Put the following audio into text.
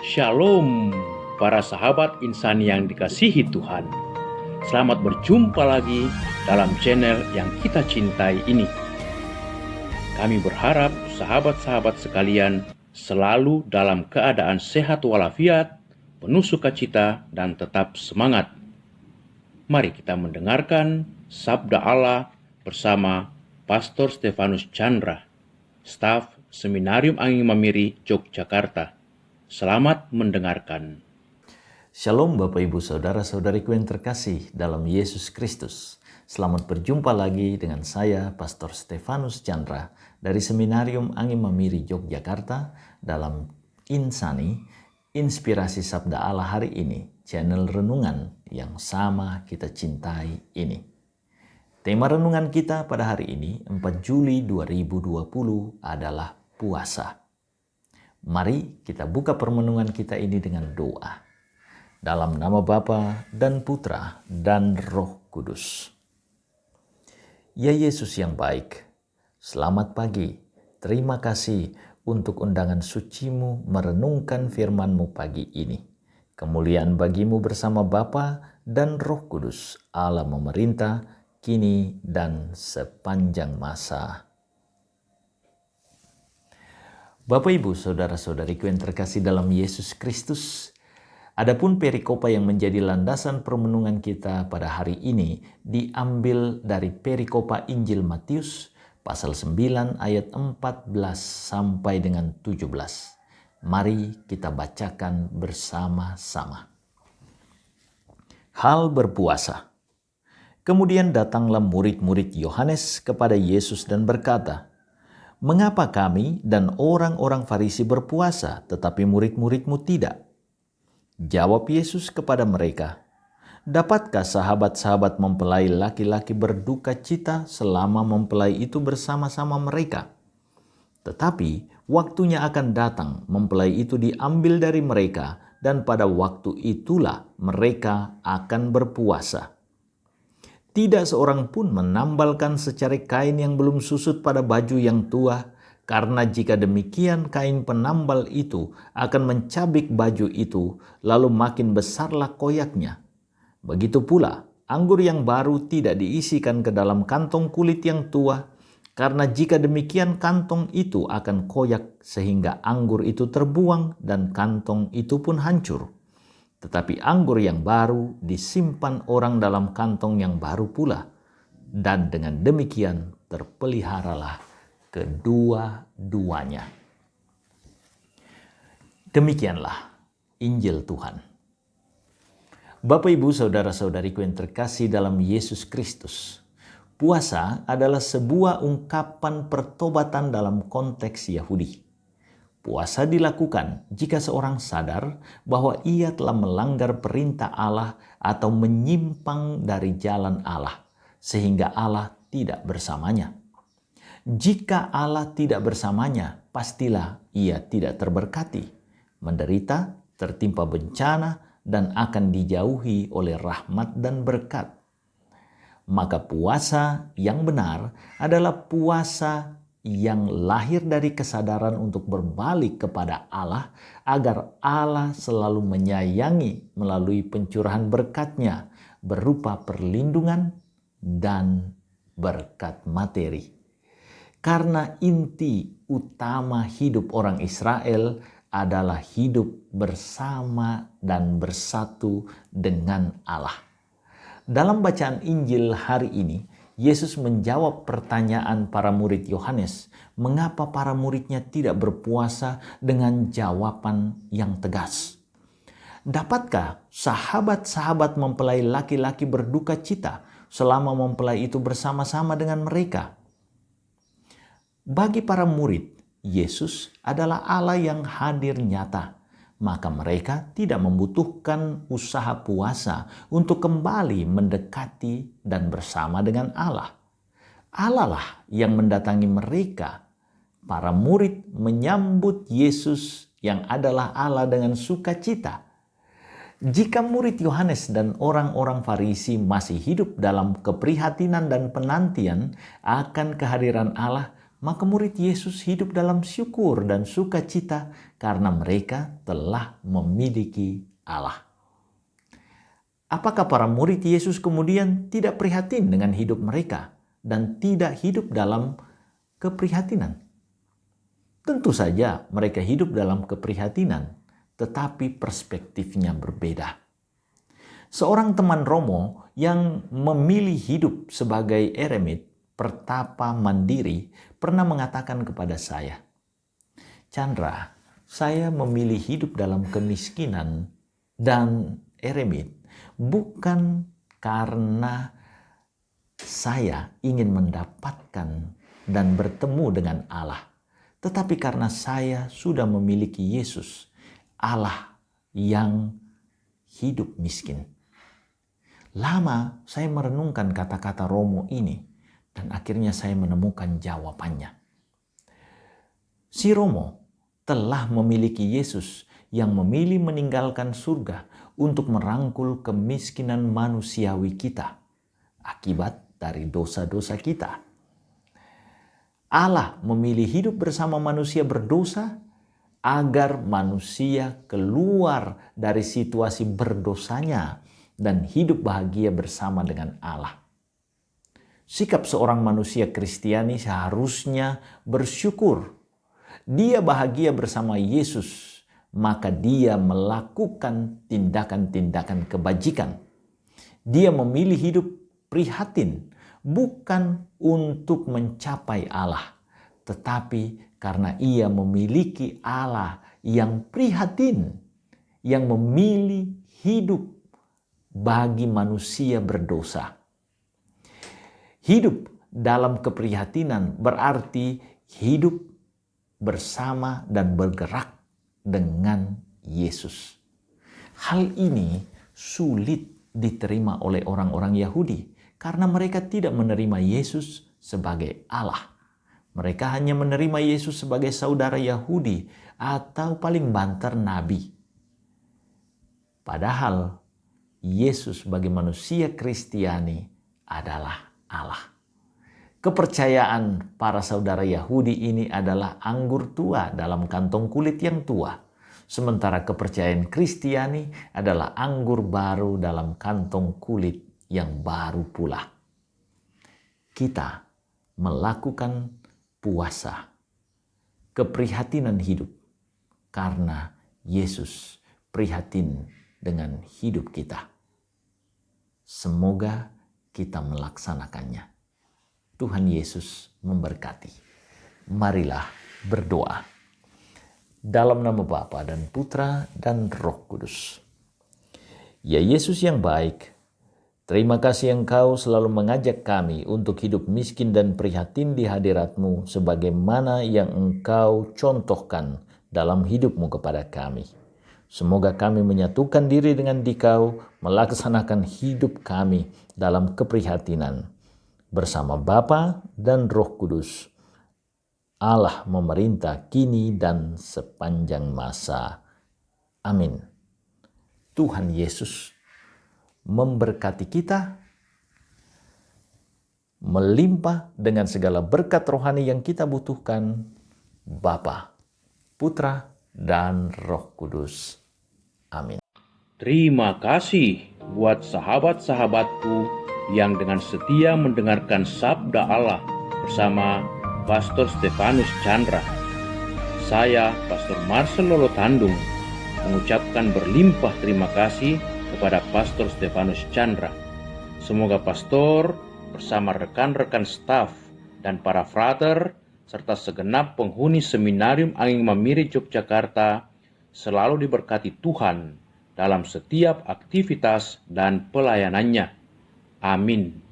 Shalom, para sahabat insan yang dikasihi Tuhan. Selamat berjumpa lagi dalam channel yang kita cintai ini. Kami berharap sahabat-sahabat sekalian selalu dalam keadaan sehat walafiat, penuh sukacita, dan tetap semangat. Mari kita mendengarkan Sabda Allah bersama Pastor Stefanus Chandra, staf Seminarium Angin Mamiri, Yogyakarta. Selamat mendengarkan. Shalom Bapak Ibu Saudara-saudariku yang terkasih dalam Yesus Kristus. Selamat berjumpa lagi dengan saya Pastor Stefanus Chandra dari Seminarium Angin Mamiri Yogyakarta dalam Insani, Inspirasi Sabda Allah hari ini, channel renungan yang sama kita cintai ini. Tema renungan kita pada hari ini 4 Juli 2020 adalah puasa. Mari kita buka permenungan kita ini dengan doa. Dalam nama Bapa dan Putra dan Roh Kudus. Ya Yesus yang baik, selamat pagi. Terima kasih untuk undangan suci-Mu merenungkan firman-Mu pagi ini. Kemuliaan bagi-Mu bersama Bapa dan Roh Kudus, Allah memerintah, kini dan sepanjang masa. Bapak Ibu Saudara-saudariku yang terkasih dalam Yesus Kristus, adapun perikopa yang menjadi landasan permenungan kita pada hari ini diambil dari perikopa Injil Matius pasal 9 ayat 14 sampai dengan 17. Mari kita bacakan bersama-sama. Hal berpuasa. Kemudian datanglah murid-murid Yohanes kepada Yesus dan berkata, "Mengapa kami dan orang-orang Farisi berpuasa, tetapi murid-murid-Mu tidak?" Jawab Yesus kepada mereka, "Dapatkah sahabat-sahabat mempelai laki-laki berduka cita selama mempelai itu bersama-sama mereka? Tetapi waktunya akan datang, mempelai itu diambil dari mereka, dan pada waktu itulah mereka akan berpuasa. Tidak seorang pun menambalkan secarik kain yang belum susut pada baju yang tua, karena jika demikian kain penambal itu akan mencabik baju itu, lalu makin besarlah koyaknya. Begitu pula, anggur yang baru tidak diisikan ke dalam kantong kulit yang tua, karena jika demikian kantong itu akan koyak sehingga anggur itu terbuang dan kantong itu pun hancur. Tetapi anggur yang baru disimpan orang dalam kantong yang baru pula, dan dengan demikian terpeliharalah kedua-duanya." Demikianlah Injil Tuhan. Bapak Ibu Saudara-saudariku yang terkasih dalam Yesus Kristus, puasa adalah sebuah ungkapan pertobatan dalam konteks Yahudi. Puasa dilakukan jika seorang sadar bahwa ia telah melanggar perintah Allah atau menyimpang dari jalan Allah, sehingga Allah tidak bersamanya. Jika Allah tidak bersamanya, pastilah ia tidak terberkati, menderita, tertimpa bencana, dan akan dijauhi oleh rahmat dan berkat. Maka puasa yang benar adalah puasa yang lahir dari kesadaran untuk berbalik kepada Allah, agar Allah selalu menyayangi melalui pencurahan berkat-Nya berupa perlindungan dan berkat materi. Karena inti utama hidup orang Israel adalah hidup bersama dan bersatu dengan Allah. Dalam bacaan Injil hari ini, Yesus menjawab pertanyaan para murid Yohanes, mengapa para muridnya tidak berpuasa, dengan jawaban yang tegas. Dapatkah sahabat-sahabat mempelai laki-laki berduka cita selama mempelai itu bersama-sama dengan mereka? Bagi para murid, Yesus adalah Allah yang hadir nyata. Maka mereka tidak membutuhkan usaha puasa untuk kembali mendekati dan bersama dengan Allah. Allah lah yang mendatangi mereka. Para murid menyambut Yesus yang adalah Allah dengan sukacita. Jika murid Yohanes dan orang-orang Farisi masih hidup dalam keprihatinan dan penantian akan kehadiran Allah, maka murid Yesus hidup dalam syukur dan sukacita karena mereka telah memiliki Allah. Apakah para murid Yesus kemudian tidak prihatin dengan hidup mereka dan tidak hidup dalam keprihatinan? Tentu saja mereka hidup dalam keprihatinan, tetapi perspektifnya berbeda. Seorang teman Romo yang memilih hidup sebagai eremit, pertapa mandiri, pernah mengatakan kepada saya, "Chandra, saya memilih hidup dalam kemiskinan dan eremit bukan karena saya ingin mendapatkan dan bertemu dengan Allah, tetapi karena saya sudah memiliki Yesus, Allah yang hidup miskin." Lama saya merenungkan kata-kata Romo ini dan akhirnya saya menemukan jawabannya. Si Romo telah memiliki Yesus yang memilih meninggalkan surga untuk merangkul kemiskinan manusiawi kita akibat dari dosa-dosa kita. Allah memilih hidup bersama manusia berdosa agar manusia keluar dari situasi berdosanya dan hidup bahagia bersama dengan Allah. Sikap seorang manusia Kristiani seharusnya bersyukur. Dia bahagia bersama Yesus, maka dia melakukan tindakan-tindakan kebajikan. Dia memilih hidup prihatin, bukan untuk mencapai Allah, tetapi karena ia memiliki Allah yang prihatin, yang memilih hidup bagi manusia berdosa. Hidup dalam keprihatinan berarti hidup bersama dan bergerak dengan Yesus. Hal ini sulit diterima oleh orang-orang Yahudi karena mereka tidak menerima Yesus sebagai Allah. Mereka hanya menerima Yesus sebagai saudara Yahudi atau paling banter nabi. Padahal Yesus bagi manusia Kristiani adalah Allah. Kepercayaan para saudara Yahudi ini adalah anggur tua dalam kantong kulit yang tua. Sementara kepercayaan Kristiani adalah anggur baru dalam kantong kulit yang baru pula. Kita melakukan puasa, keprihatinan hidup, karena Yesus prihatin dengan hidup kita. Semoga kita melaksanakannya. Tuhan Yesus memberkati. Marilah berdoa. Dalam nama Bapa dan Putra dan Roh Kudus. Ya Yesus yang baik, terima kasih Engkau selalu mengajak kami untuk hidup miskin dan prihatin di hadirat-Mu sebagaimana yang Engkau contohkan dalam hidup-Mu kepada kami. Semoga kami menyatukan diri dengan Dikau, melaksanakan hidup kami dalam keprihatinan. Bersama Bapa dan Roh Kudus, Allah memerintah kini dan sepanjang masa. Amin. Tuhan Yesus memberkati kita, melimpah dengan segala berkat rohani yang kita butuhkan, Bapa, Putra, dan Roh Kudus. Amin. Terima kasih buat sahabat-sahabatku yang dengan setia mendengarkan sabda Allah bersama Pastor Stefanus Chandra. Saya, Pastor Marcel Lolotandung, mengucapkan berlimpah terima kasih kepada Pastor Stefanus Chandra. Semoga Pastor bersama rekan-rekan staf dan para frater serta segenap penghuni Seminarium Angin Mamiri Yogyakarta selalu diberkati Tuhan dalam setiap aktivitas dan pelayanannya. Amin.